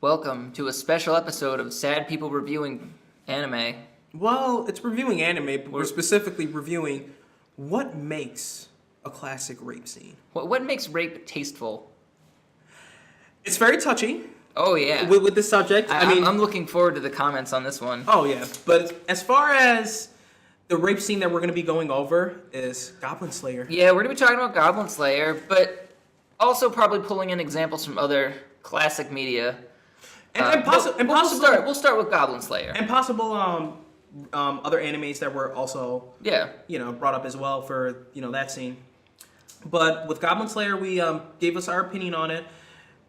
Welcome to a special episode of Sad People Reviewing Anime. Well, it's reviewing anime, but we're specifically reviewing what makes a classic rape scene. What makes rape tasteful? It's very touchy. Oh, yeah. With this subject. I'm looking forward to the comments on this one. Oh, yeah. But as far as the rape scene that we're going to be going over is Goblin Slayer. Yeah, we're going to be talking about Goblin Slayer, but also probably pulling in examples from other classic media. We'll start with Goblin Slayer. And possible other animes that were also brought up as well for that scene. But with Goblin Slayer, we gave us our opinion on it.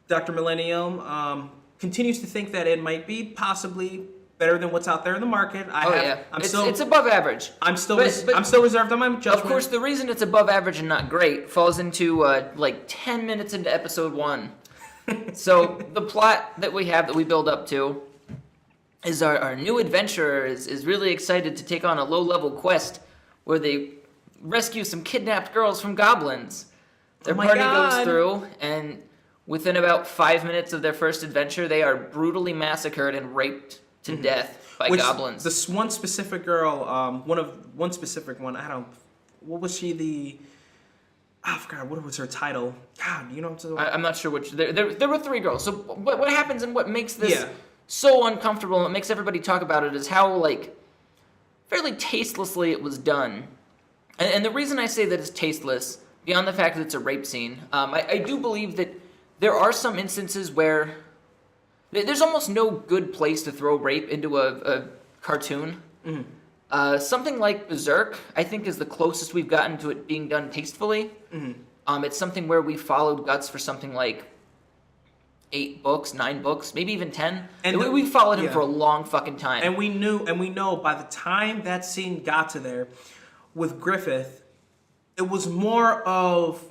Dr. Millennium continues to think that it might be possibly better than what's out there in the market. It's above average. I'm still reserved on my judgment. Of course, the reason it's above average and not great falls into like 10 minutes into episode 1. So the plot that we build up to is our new adventurer is really excited to take on a low-level quest where they rescue some kidnapped girls from goblins. Their party goes through, and within about 5 minutes of their first adventure, they are brutally massacred and raped to death by goblins. This one specific girl, one specific one, what was she I forgot, what was her title? God, you know what I'm saying? I'm not sure which. There were 3 girls. So what happens and what makes this so uncomfortable and what makes everybody talk about it is how, fairly tastelessly it was done. And the reason I say that it's tasteless, beyond the fact that it's a rape scene, I do believe that there are some instances where there's almost no good place to throw rape into a cartoon. Mm-hmm. Something like Berserk, I think, is the closest we've gotten to it being done tastefully. Mm-hmm. It's something where we followed Guts for something like 8 books, 9 books, maybe even 10. And we followed him for a long fucking time. And we know by the time that scene got to there, with Griffith, it was more of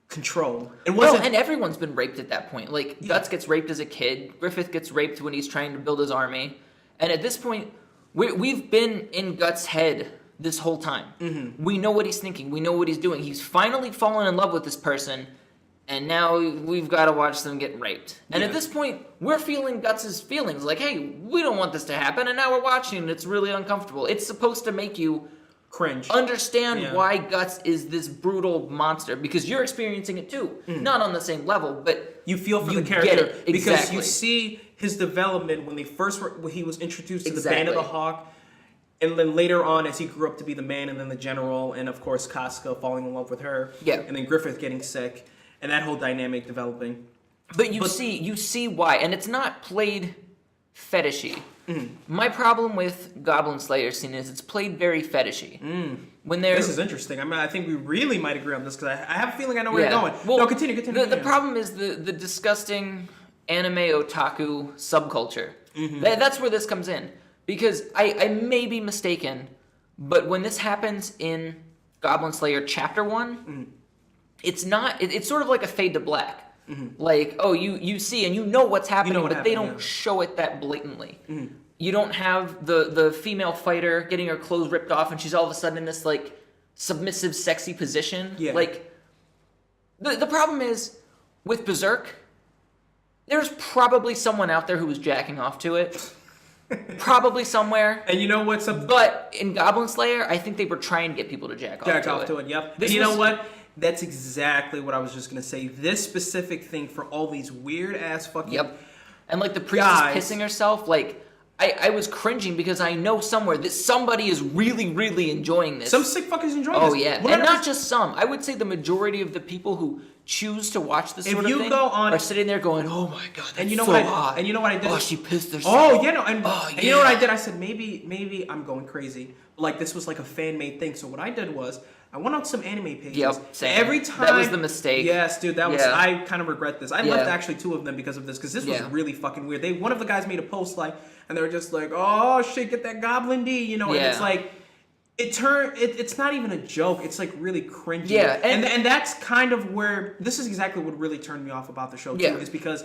control. It wasn't. And everyone's been raped at that point. Guts gets raped as a kid. Griffith gets raped when he's trying to build his army. And at this point, we've been in Guts' head this whole time. Mm-hmm. We know what he's thinking. We know what he's doing. He's finally fallen in love with this person, and now we've got to watch them get raped. And at this point, we're feeling Guts' feelings. Like, hey, we don't want this to happen, and now we're watching, and it's really uncomfortable. It's supposed to make you cringe. Understand why Guts is this brutal monster, because you're experiencing it too. Mm. Not on the same level, but you feel for the character because you see his development when he was introduced to the Band of the Hawk, and then later on as he grew up to be the man, and then the general, and of course Casca falling in love with her, and then Griffith getting sick, and that whole dynamic developing. But you see why, and it's not played fetishy. My problem with Goblin Slayer scene is it's played very fetishy. This is interesting. I think we really might agree on this because I have a feeling I know where you're going. Well, no, continue. The problem is the disgusting anime otaku subculture. Mm-hmm. That's where this comes in. Because I may be mistaken, but when this happens in Goblin Slayer Chapter 1, it's not. It's sort of like a fade to black. Mm-hmm. You see and you know what's happening, but they don't show it that blatantly. Mm-hmm. You don't have the female fighter getting her clothes ripped off and she's all of a sudden in this submissive, sexy position. Yeah. The problem is with Berserk, there's probably someone out there who was jacking off to it. Probably somewhere. And you know what's up? But in Goblin Slayer, I think they were trying to get people to jack off to it. Yep. And you know what? That's exactly what I was just going to say. This specific thing for all these weird-ass fucking... Yep. And, the priestess pissing herself, I was cringing because I know somewhere that somebody is really, really enjoying this. Some sick fuckers enjoying this. Oh, yeah. And not just some. I would say the majority of the people who choose to watch this sort of thing are sitting there going, oh, my God, that's hot. And you know what I did? Oh, she pissed herself. Oh, yeah, no. And you know what I did? I said, maybe I'm going crazy. This was a fan-made thing. So what I did was... I went on some anime pages. Yep, same. Every time... That was the mistake. Yes, dude, that was... I kind of regret this. I left actually 2 of them because of this, because this was really fucking weird. One of the guys made a post, and they were just like, oh, shit, get that Goblin D, and it's it's not even a joke. It's, really cringy. Yeah. And that's kind of where... This is exactly what really turned me off about the show, too, is because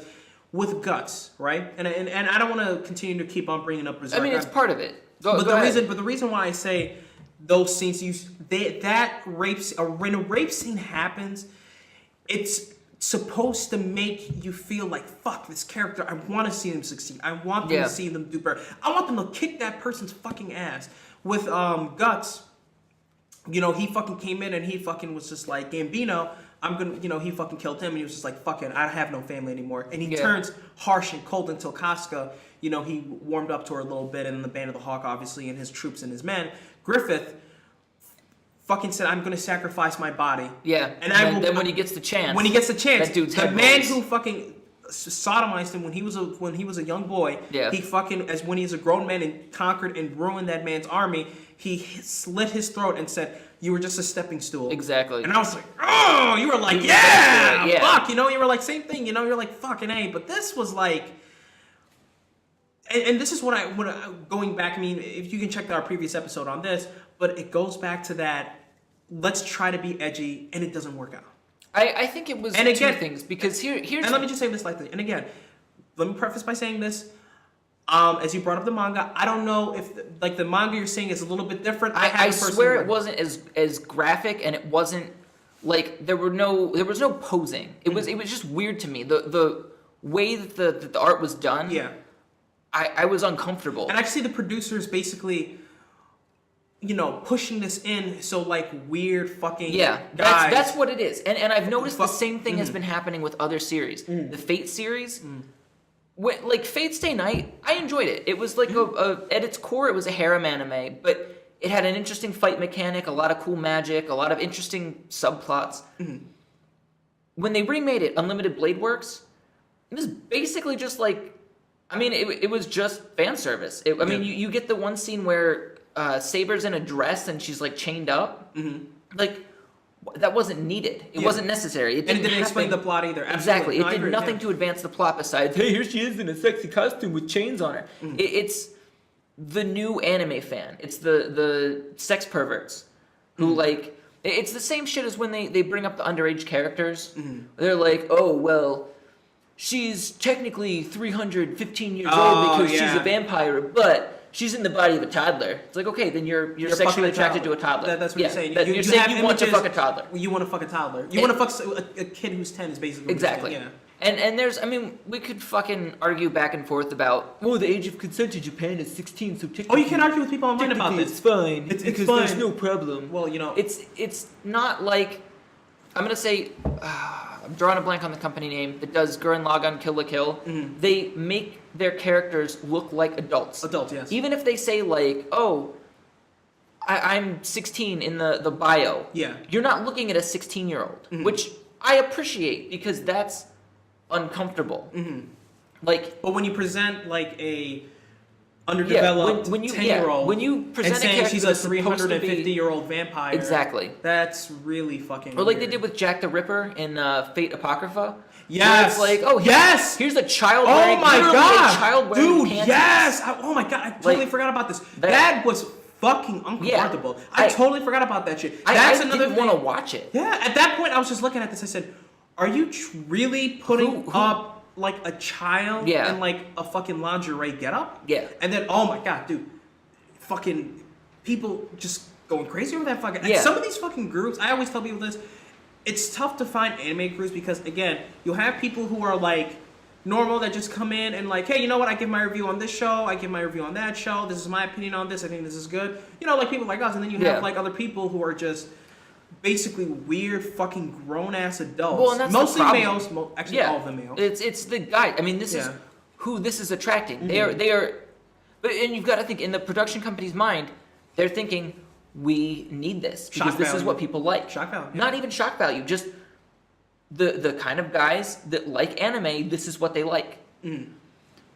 with Guts, right? And I don't want to continue to keep on bringing up Berserk. I mean, it's part of it. But the reason why I say... Those scenes, when a rape scene happens, it's supposed to make you feel like, fuck this character. I want to see them succeed. I want them to see them do better. I want them to kick that person's fucking ass. With Guts, you know, he fucking came in and he fucking was just like, Gambino, I'm gonna, you know, he fucking killed him and he was just like, fuck it, I have no family anymore. And he turns harsh and cold until Casca, you know, he warmed up to her a little bit, and the Band of the Hawk, obviously, and his troops and his men. Griffith fucking said, I'm gonna sacrifice my body. Yeah. And then when he gets the chance. That dude's the man who fucking sodomized him when he was a young boy. Yeah. He fucking, as when he's a grown man and conquered and ruined that man's army, he slit his throat and said, you were just a stepping stool. Exactly. And I was like, oh, you were like, yeah, fuck, you know, you were like, same thing, you know, you're like, fucking A. But this was like, and this is what I going back, I mean, if you can check our previous episode on this, but it goes back to that, let's try to be edgy, and it doesn't work out. I think it was two things, because here's... And let me just say this lightly, and again, let me preface by saying this, as you brought up the manga, I don't know if, like, the manga you're saying is a little bit different. I swear it wasn't as graphic, and it wasn't, like, there was no posing. It was just weird to me. The way that the art was done, I was uncomfortable. And I see the producers basically, you know, pushing this in so like weird fucking guys. That's what it is. And I've noticed the same thing has been happening with other series. The Fate series, like Fate Stay Night, I enjoyed it. It was like at its core, it was a harem anime, but it had an interesting fight mechanic, a lot of cool magic, a lot of interesting subplots. When they remade it, Unlimited Blade Works, it was basically just like, I mean, it was just fan service. I mean, you get the one scene where Saber's in a dress and she's like chained up. Like, that wasn't needed. It wasn't necessary. It didn't explain the plot either. Exactly. It did nothing to advance the plot besides, hey, here she is in a sexy costume with chains on her. It's the new anime fan. It's the sex perverts who like, it's the same shit as when they bring up the underage characters. They're like, oh, well, she's technically 315 years old because she's a vampire, but she's in the body of a toddler. It's like, okay, then you're sexually attracted to a toddler. That's what you're saying. You're saying you want to fuck a toddler. You want to fuck a toddler. You want to fuck a kid who's 10 is basically what exactly. You're saying. And there's, I mean, we could fucking argue back and forth about, oh, the age of consent in Japan is 16, so technically... Oh, you can argue with people online about this. It's fine. It's because fine. There's no problem. Well, you know... It's not like... I'm going to say... I'm drawing a blank on the company name that does Gurren Lagann Kill la Kill. They make their characters look like adults. Adults, yes. Even if they say like, oh, I'm 16 in the bio. Yeah. You're not looking at a 16-year-old, which I appreciate because that's uncomfortable. Like, but when you present like a underdeveloped 10-year-old, when you present and saying she's a 350-year-old vampire, exactly, that's really fucking. Or like weird. they did with Jack the Ripper in Fate Apocrypha. Yes, it's like, oh, here's a child. Oh my god, a child wearing dude, panties. yes. Oh my god, I totally forgot about this. That was fucking uncomfortable. I totally forgot about that shit. That's another thing. I didn't want to watch it. Yeah, at that point, I was just looking at this. I said, "Are you really putting up?" Like a child in like a fucking lingerie getup. Yeah. And then, oh my god, dude, fucking people just going crazy over that fucking. And some of these fucking groups, I always tell people this. It's tough to find anime groups because again, you'll have people who are like normal that just come in and like, hey, you know what? I give my review on this show. I give my review on that show. This is my opinion on this. I think this is good. You know, like people like us. And then you have like other people who are just basically weird fucking grown ass adults. Well, and that's mostly the males. Actually, all of them males. It's the guy. I mean, this is who this is attracting. They are, but and you've got to think in the production company's mind, they're thinking we need this because this is what people like. Shock value. Not even shock value. Just the kind of guys that like anime. This is what they like.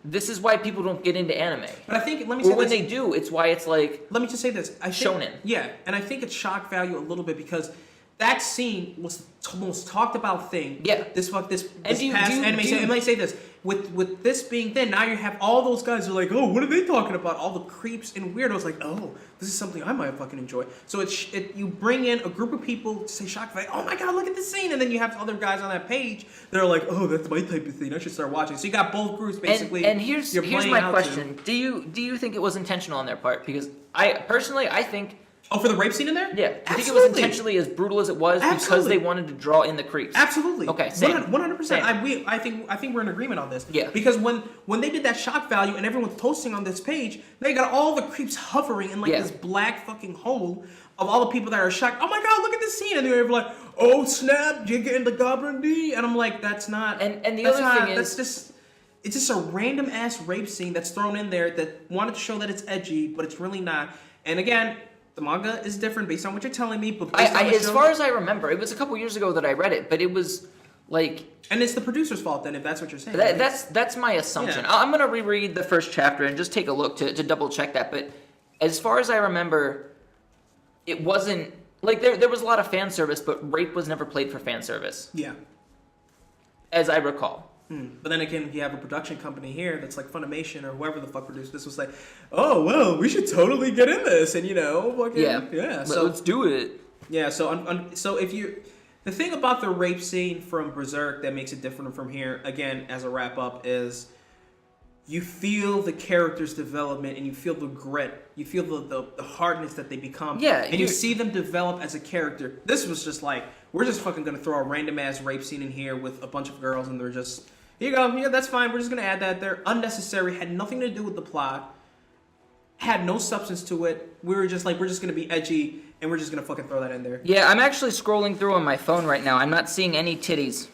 This is why people don't get into anime. But I think, let me say this. Or when they do, it's why it's like... Let me just say this. I think, shonen. Yeah, and I think it's shock value a little bit because that scene was the most talked about thing. Yeah. This past anime. And let me say this. With this being then, now you have all those guys who are like, oh, what are they talking about? All the creeps and weirdos like, oh, this is something I might fucking enjoy. So you bring in a group of people to say shock value. Oh my god, look at this scene. And then you have other guys on that page that are like, oh, that's my type of thing. I should start watching. So you got both groups basically. And here's my question. Do you think it was intentional on their part? Because I think Oh, for the rape scene in there? Yeah. Do you think it was intentionally as brutal as it was because they wanted to draw in the creeps? Absolutely. Okay, same. 100%. I think we're in agreement on this. Yeah. Because when they did that shock value and everyone's posting on this page, they got all the creeps hovering in like this black fucking hole of all the people that are shocked. Oh my god, look at this scene. And they're like, oh snap, you're getting the Goblin D. And I'm like, that's not... And the other thing is... It's just a random ass rape scene that's thrown in there that wanted to show that it's edgy, but it's really not. And again... The manga is different based on what you're telling me, but as far as I remember, it was a couple years ago that I read it, but it was like... And it's the producer's fault then, if that's what you're saying. That's my assumption. Yeah. I'm going to reread the first chapter and just take a look to double check that, but as far as I remember, it wasn't... Like, there was a lot of fan service, but rape was never played for fan service. Yeah. As I recall. But then again, you have a production company here that's like Funimation or whoever the fuck produced this was like, oh, well, we should totally get in this. And, fucking, so let's do it. Yeah, so if you... The thing about the rape scene from Berserk that makes it different from here, again, as a wrap-up, is you feel the character's development and you feel the grit. You feel the hardness that they become. Yeah. And you see them develop as a character. This was just like, we're just fucking going to throw a random-ass rape scene in here with a bunch of girls and they're just... Here you go. Yeah, that's fine. We're just going to add that there. Unnecessary. Had nothing to do with the plot. Had no substance to it. We were just like, we're just going to be edgy, and we're just going to fucking throw that in there. Yeah, I'm actually scrolling through on my phone right now. I'm not seeing any titties.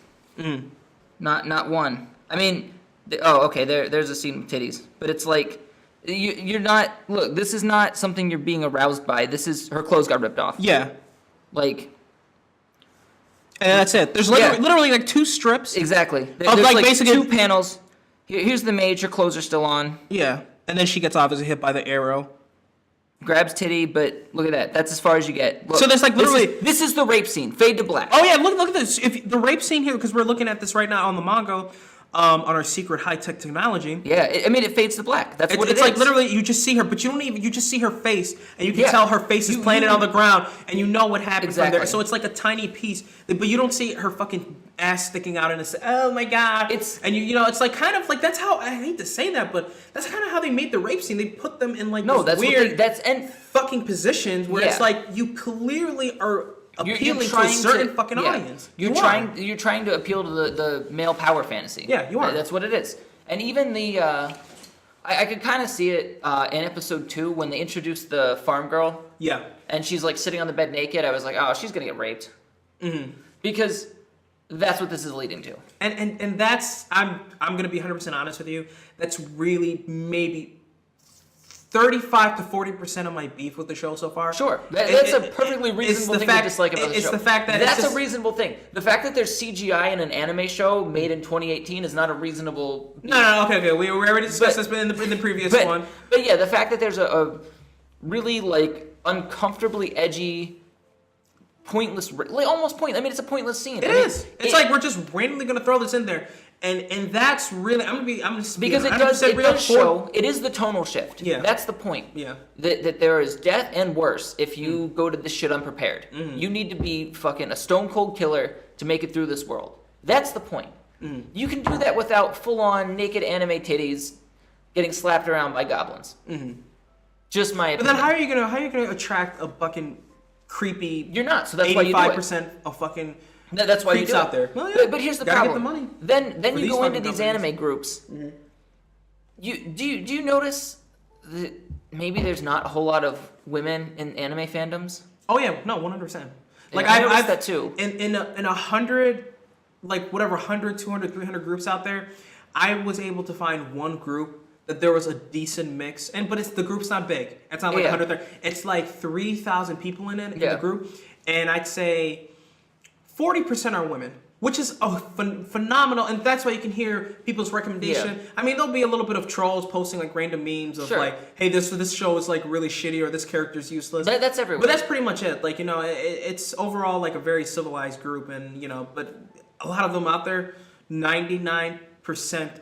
Not one. I mean, okay, there's a scene with titties. But it's like, you're not... Look, this is not something you're being aroused by. This is... Her clothes got ripped off. Yeah. Like... And that's it. There's literally like 2 strips. Exactly. There's like basically 2 panels. Here's the mage. Her clothes are still on. Yeah. And then she gets obviously hit by the arrow. Grabs titty, but look at that. That's as far as you get. Look, so there's like literally... This is the rape scene. Fade to black. Oh yeah, look at this. If the rape scene here, because we're looking at this right now on the manga, on our secret high-tech technology. Yeah, I mean, it fades to black. That's what it is. It's like literally you just see her, but you just see her face, and you can tell her face is planted on the ground, and you know what happened from there. So it's like a tiny piece, but you don't see her fucking ass sticking out, and it's, oh my god. It's like kind of like, that's how, I hate to say that, but that's kind of how they made the rape scene. They put them in like weird fucking positions where it's like you clearly are appealing to a certain fucking audience. You're trying to appeal to the male power fantasy. Yeah, you are. That's what it is. And even the I could kind of see it in episode 2 when they introduced the farm girl. Yeah. And she's like sitting on the bed naked. I was like, oh, she's gonna get raped. Mm-hmm. Because that's what this is leading to. And that's, I'm gonna be 100% honest with you. That's really maybe 35 to 40% of my beef with the show so far. Sure, that's a perfectly reasonable thing to dislike about the show. It's the fact that that's a reasonable thing. The fact that there's CGI in an anime show made in 2018 is not a reasonable beef. No, okay. We already discussed this in the previous one. But yeah, the fact that there's a really like uncomfortably edgy, pointless, like almost pointless. I mean, it's a pointless scene. It is. It's like we're just randomly gonna throw this in there. And that's really, because it does show, it is the tonal shift. Yeah. That's the point. Yeah. That there is death and worse if you go to this shit unprepared. Mm-hmm. You need to be fucking a stone cold killer to make it through this world. That's the point. Mm-hmm. You can do that without full on naked anime titties getting slapped around by goblins. Mm-hmm. Just my opinion. But then how are you gonna attract a fucking creepy? You're not. So that's why you do it. 85% of fucking. No, that's why you do out there. Well, yeah. But here's the Gotta problem. Get the money then you go into these anime groups. Mm-hmm. Do you notice that maybe there's not a whole lot of women in anime fandoms? Oh yeah, no, 100%. Like I noticed that too. In 100, like whatever 100, 200, 300 groups out there, I was able to find one group that there was a decent mix, but the group's not big. It's not like 100. It's like 3,000 people in the group, and I'd say 40% are women, which is phenomenal, and that's why you can hear people's recommendation. Yeah. I mean, there'll be a little bit of trolls posting like random memes of like, hey, this show is like really shitty, or this character's useless. That's everywhere. But that's pretty much it. Like, it's overall like a very civilized group, and but a lot of them out there, 99%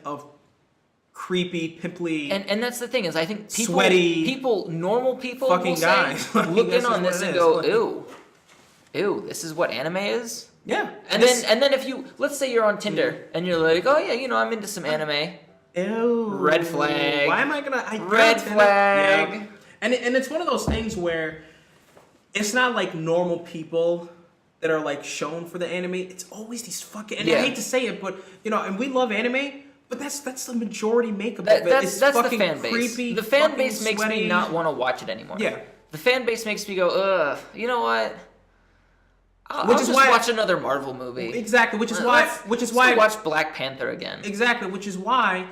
of creepy, pimply, and that's the thing is, I think sweaty, normal people, fucking guys look in on this and go, ew, this is what anime is? Yeah. And then if you, let's say you're on Tinder and you're like, oh yeah, I'm into some anime. Ew. Red flag. Why am I gonna... Red flag. Yeah. And it's one of those things where it's not like normal people that are like shown for the anime. It's always these fucking. And I hate to say it, but and we love anime. But that's the majority makeup of it. That's it's fucking the fan base. Creepy, the fan base sweaty. makes me not want to watch it anymore. Yeah. The fan base makes me go, ugh. You know what? I'll just watch another Marvel movie. Exactly. Which is why I watch Black Panther again. Exactly. Which is why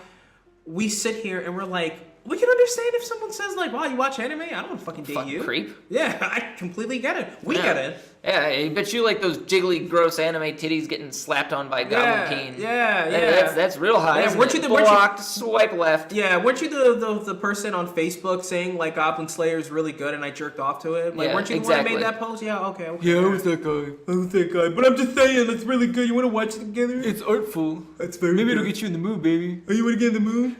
we sit here and we're like, we can understand if someone says like, "Wow, you watch anime? I don't want to fucking date you." Creep. Yeah, I completely get it. We get it. Yeah, I bet you like those jiggly, gross anime titties getting slapped on by Goblin Teen. Yeah. That's real high. Yeah, weren't you blocked? Swipe left. Yeah, weren't you the person on Facebook saying like Goblin Slayer is really good and I jerked off to it? Like, weren't you the one that made that post? Yeah, okay. Yeah, I was that guy. But I'm just saying, it's really good. You want to watch it together? It's artful. That's very. Maybe good. it'll get you in the mood, baby. Oh, you want to get in the mood?